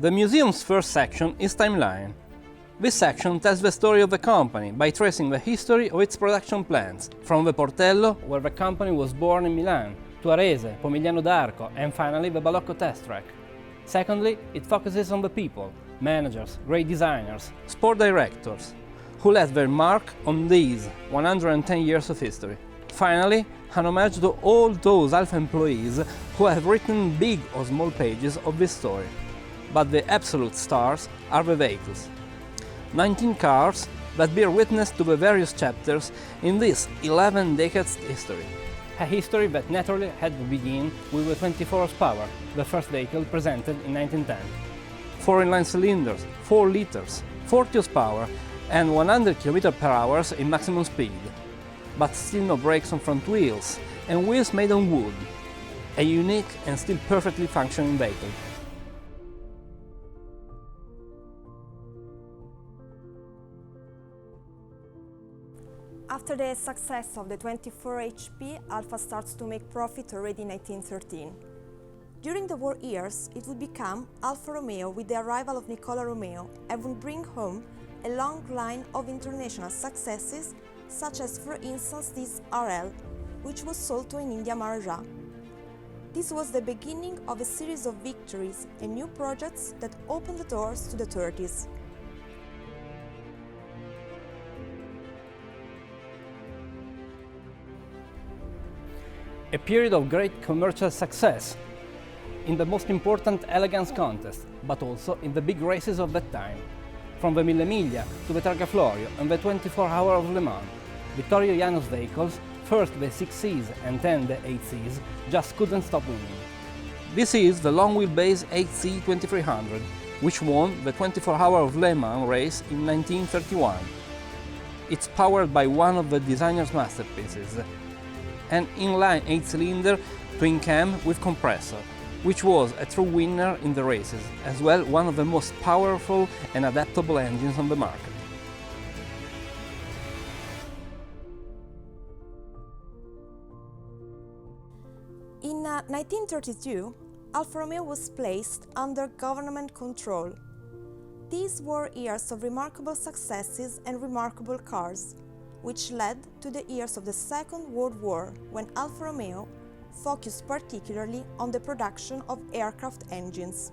The museum's first section is Timeline. This section tells the story of the company by tracing the history of its production plants, from the Portello, where the company was born in Milan, to Arese, Pomigliano d'Arco, and finally the Balocco test track. Secondly, it focuses on the people, managers, great designers, sport directors, who left their mark on these 110 years of history. Finally, an homage to all those Alfa employees who have written big or small pages of this story. But the absolute stars are the vehicles. 19 cars that bear witness to the various chapters in this 11 decades history. A history that naturally had to begin with the 24 horsepower, the first vehicle presented in 1910. 4 inline cylinders, 4 liters, 40 horsepower and 100 km/h in maximum speed. But still no brakes on front wheels and wheels made on wood. A unique and still perfectly functioning vehicle. After the success of the 24 HP, Alfa starts to make profit already in 1913. During the war years, it would become Alfa Romeo with the arrival of Nicola Romeo and would bring home a long line of international successes, such as for instance this RL, which was sold to an India Maharaja. This was the beginning of a series of victories and new projects that opened the doors to the 30s. A period of great commercial success in the most important elegance contest, but also in the big races of that time. From the Mille Miglia to the Targa Florio and the 24 Hour of Le Mans, Vittorio Jano's vehicles, first the 6Cs and then the 8Cs, just couldn't stop winning. This is the long wheelbase 8C 2300, which won the 24 Hour of Le Mans race in 1931. It's powered by one of the designer's masterpieces, an inline 8-cylinder twin-cam with compressor, which was a true winner in the races, as well one of the most powerful and adaptable engines on the market. In 1932, Alfa Romeo was placed under government control. These were years of remarkable successes and remarkable cars, which led to the years of the Second World War, when Alfa Romeo focused particularly on the production of aircraft engines.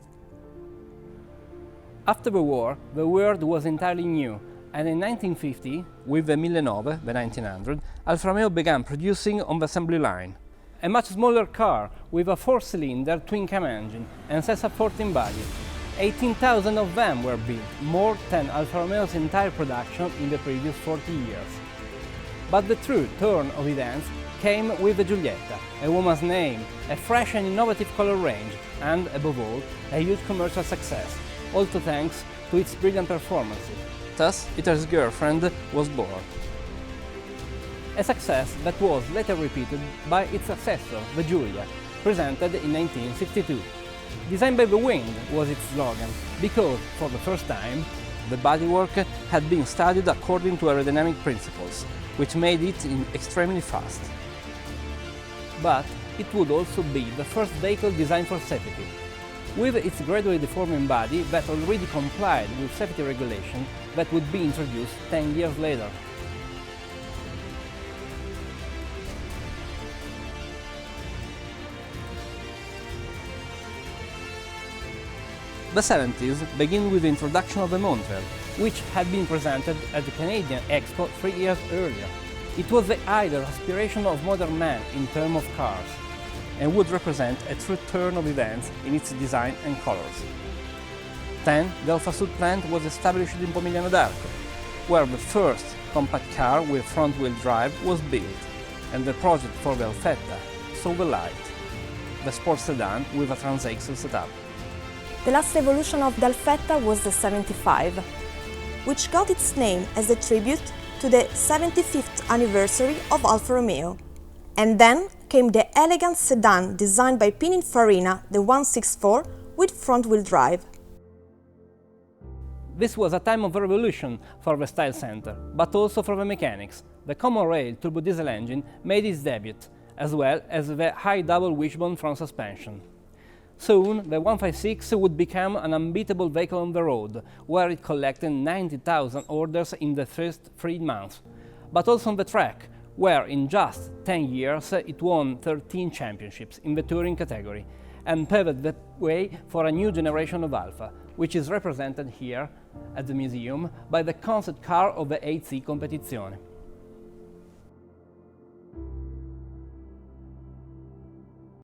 After the war, the world was entirely new, and in 1950, with the 1009, the 1900, Alfa Romeo began producing on the assembly line. A much smaller car with a 4-cylinder twin-cam engine and Cessna 14 body. 18,000 of them were built, more than Alfa Romeo's entire production in the previous 40 years. But the true turn of events came with the Giulietta, a woman's name, a fresh and innovative color range, and, above all, a huge commercial success, also thanks to its brilliant performances. Thus, Hitler's girlfriend was born. A success that was later repeated by its successor, the Giulia, presented in 1962. Designed by the wind was its slogan, because, for the first time, the bodywork had been studied according to aerodynamic principles, which made it extremely fast. But it would also be the first vehicle designed for safety. With its gradually deforming body that already complied with safety regulations that would be introduced 10 years later. The 70s begin with the introduction of the Montreal, which had been presented at the Canadian Expo 3 years earlier. It was the ideal aspiration of modern man in terms of cars, and would represent a true turn of events in its design and colors. Then, the Alfa Sud plant was established in Pomigliano d'Arco, where the first compact car with front-wheel drive was built, and the project for the Alfetta saw the light, the sports sedan with a transaxle setup. The last evolution of the Alfetta was the 75, which got its name as a tribute to the 75th anniversary of Alfa Romeo. And then came the elegant sedan designed by Pininfarina, the 164, with front-wheel drive. This was a time of revolution for the style center, but also for the mechanics. The common rail turbo diesel engine made its debut, as well as the high double wishbone front suspension. Soon, the 156 would become an unbeatable vehicle on the road, where it collected 90,000 orders in the first 3 months, but also on the track, where in just 10 years it won 13 championships in the touring category, and paved the way for a new generation of Alfa, which is represented here at the museum by the concept car of the 8C Competizione.